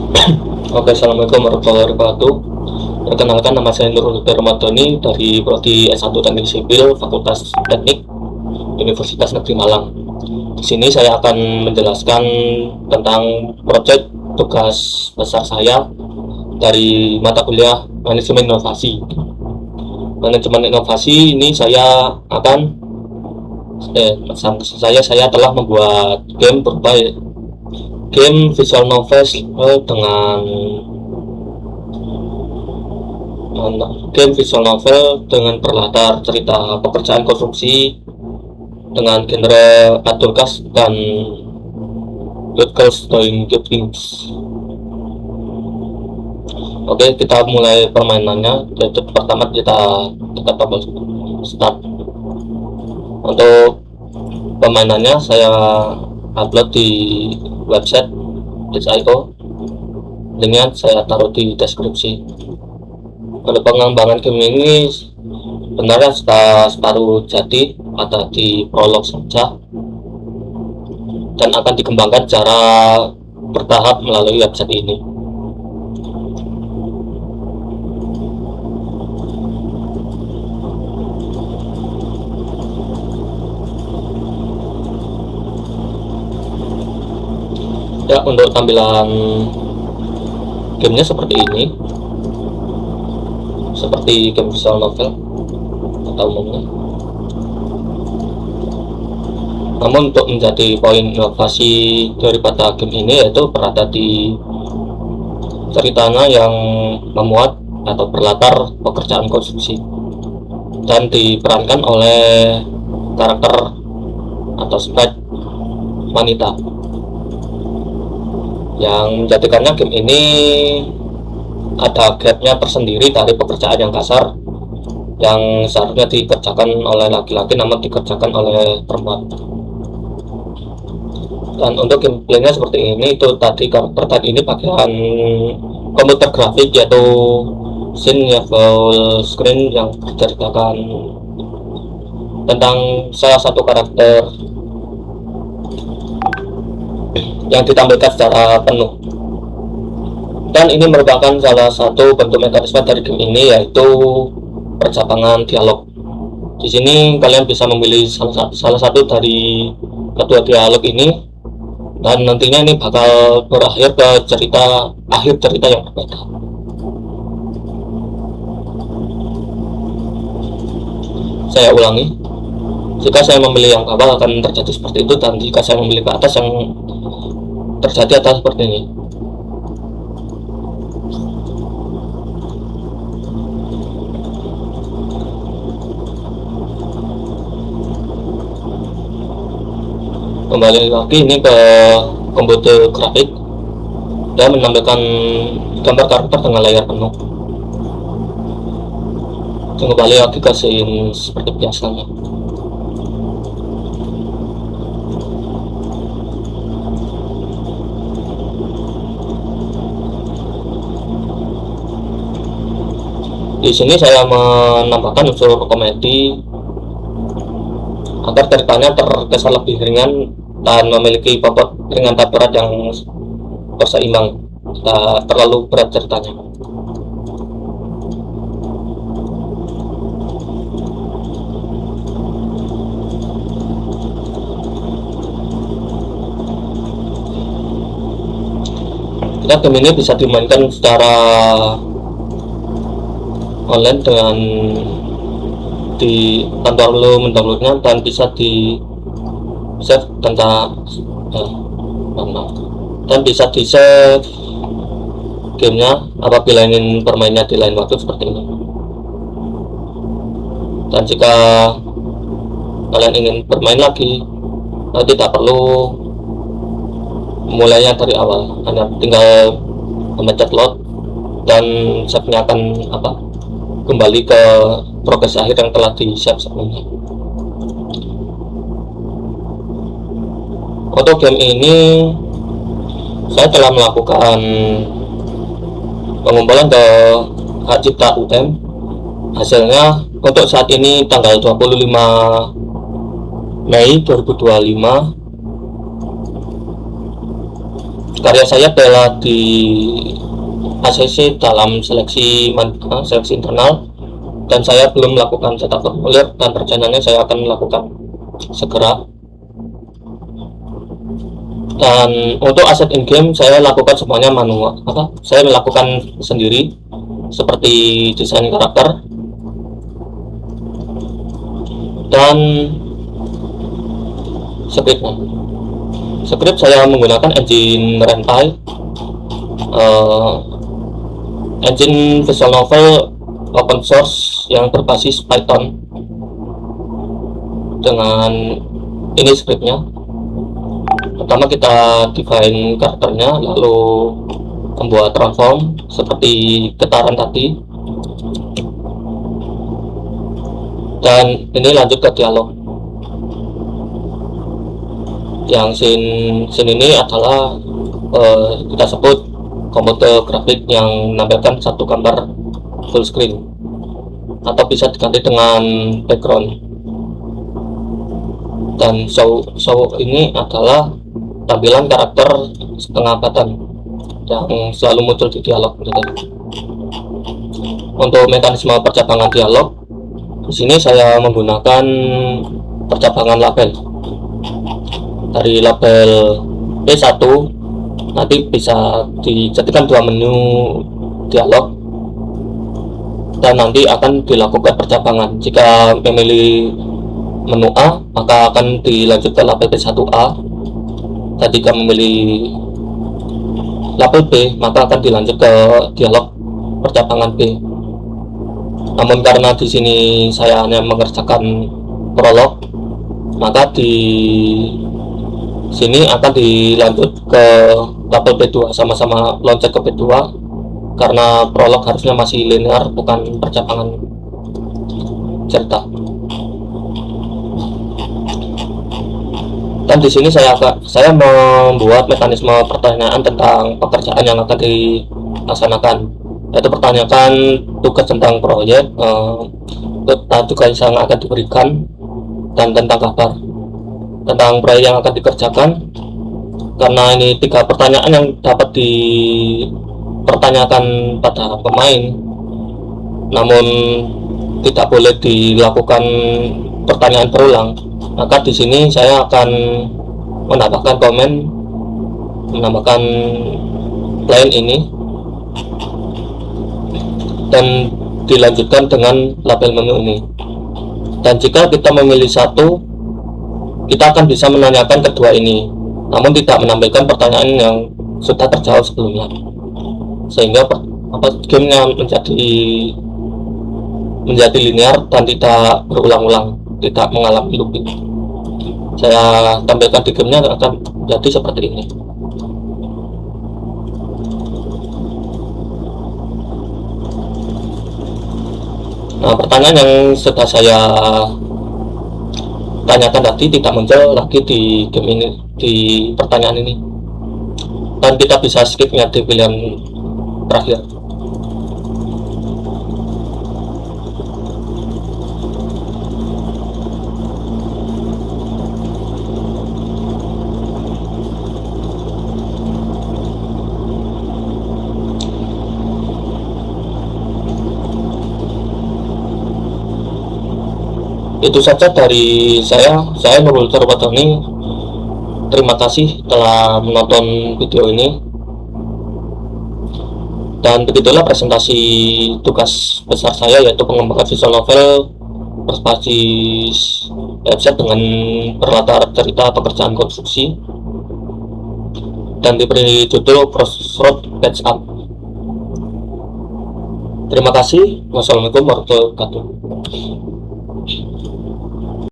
Oke, assalamualaikum warahmatullahi wabarakatuh. Perkenalkan, nama saya Nurul Ramadhani dari Prodi S1 Teknik Sipil Fakultas Teknik Universitas Negeri Malang. Di sini saya akan menjelaskan tentang proyek tugas besar saya dari mata kuliah Manajemen Inovasi. Manajemen Inovasi ini saya telah membuat game berupa game visual novel dengan berlatar cerita pekerjaan konstruksi dengan genre adult cast dan good girls doing good things. Oke, kita mulai permainannya. Jadi pertama kita tekan tombol start. Untuk permainannya saya upload di website Ditch.io. Linknya saya taruh di deskripsi. Untuk pengembangan game ini sebenarnya separuh jadi, ada di prolog saja dan akan dikembangkan secara bertahap melalui website ini. Ya, untuk tampilan gamenya seperti ini, seperti game visual novel pada umumnya. Namun untuk menjadi poin inovasi daripada game ini yaitu berada di ceritanya yang memuat atau berlatar pekerjaan konstruksi dan diperankan oleh karakter atau sprite wanita, yang menjadikannya game ini ada gapnya tersendiri dari pekerjaan yang kasar yang seharusnya dikerjakan oleh laki-laki namun dikerjakan oleh perempuan. Dan untuk gameplaynya seperti ini, itu tadi karakter tadi ini bagian komputer grafik, yaitu scene full screen yang menceritakan tentang salah satu karakter yang ditampilkan secara penuh. Dan ini merupakan salah satu bentuk mekanisme dari game ini, yaitu percabangan dialog. Di sini kalian bisa memilih salah satu dari kedua dialog ini, dan nantinya ini bakal berakhir ke akhir cerita yang berbeda. Saya ulangi, jika saya memilih yang bawah akan terjadi seperti itu, dan jika saya memilih ke atas yang terjadi adalah seperti ini. Kembali lagi ini ke komputer grafik dan menampilkan gambar karakter dengan layar penuh. Dan kembali lagi ke scene seperti biasanya. Di sini saya menambahkan unsur komedi agar ceritanya terkesan lebih ringan dan memiliki bobot ringan dan berat yang berseimbang, tidak terlalu berat ceritanya. Game ini bisa dimainkan secara online dengan tanpa perlu mendownloadnya, dan bisa di save dan bisa di save gamenya apabila ingin bermainnya di lain waktu seperti ini. Dan jika kalian ingin bermain lagi, tidak perlu mulainya dari awal, hanya tinggal memencet load dan save-nya akan kembali ke progres akhir yang telah di-save sebelumnya. Untuk game ini saya telah melakukan pengumpulan ke hak cipta UM. Hasilnya untuk saat ini tanggal 25 Mei 2025 Karya saya adalah di ACC dalam seleksi internal, dan saya belum melakukan cetak formulir, dan rencananya saya akan melakukan segera. Dan untuk aset in game saya lakukan semuanya manual, saya melakukan sendiri, seperti desain karakter dan scriptnya. Script saya menggunakan engine Ren'Py, engine visual novel open source yang berbasis Python. Dengan ini scriptnya, pertama kita define karakternya, lalu membuat transform seperti getaran tadi, dan ini lanjut ke dialog. Yang scene ini adalah kita sebut komputer grafik yang menampilkan satu gambar full screen, atau bisa diganti dengan background. Dan show ini adalah tampilan karakter setengah badan yang selalu muncul di dialog. Untuk mekanisme percabangan dialog, di sini saya menggunakan percabangan label. Dari label P1 nanti bisa dijadikan dua menu dialog, dan nanti akan dilakukan percabangan. Jika memilih menu A, maka akan dilanjut ke label P1A, dan jika memilih label B, maka akan dilanjut ke dialog percabangan B. Namun karena di sini saya hanya mengerjakan prolog, maka di sini akan dilanjut ke label B2, sama-sama loncat ke B2, karena prolog harusnya masih linear, bukan percabangan cerita. Dan di sini saya membuat mekanisme pertanyaan tentang pekerjaan yang akan dilaksanakan, yaitu pertanyaan tugas tentang proyek, tugas yang akan diberikan, dan tentang kabar tentang proyek yang akan dikerjakan. Karena ini 3 pertanyaan yang dapat dipertanyakan pada pemain, namun tidak boleh dilakukan pertanyaan berulang, maka di sini saya akan menambahkan komen, menambahkan line ini, dan dilanjutkan dengan label menu ini. Dan jika kita memilih satu, kita akan bisa menanyakan kedua ini, namun tidak menampilkan pertanyaan yang sudah terjawab sebelumnya, sehingga gamenya menjadi linear dan tidak berulang-ulang, tidak mengalami looping. Saya tampilkan di gamenya akan menjadi seperti ini. Nah, pertanyaan yang sudah saya tanyakan tadi tidak muncul lagi di game ini, di pertanyaan ini, dan kita bisa skipnya di pilihan terakhir. Itu saja dari saya Nurul Terwatoni. Terima kasih telah menonton video ini, dan begitulah presentasi tugas besar saya, yaitu pengembangan visual novel berbasis website dengan berlatar cerita pekerjaan konstruksi, dan diberi judul Crossroad Patch Up. Terima kasih. Wassalamualaikum warahmatullahi wabarakatuh.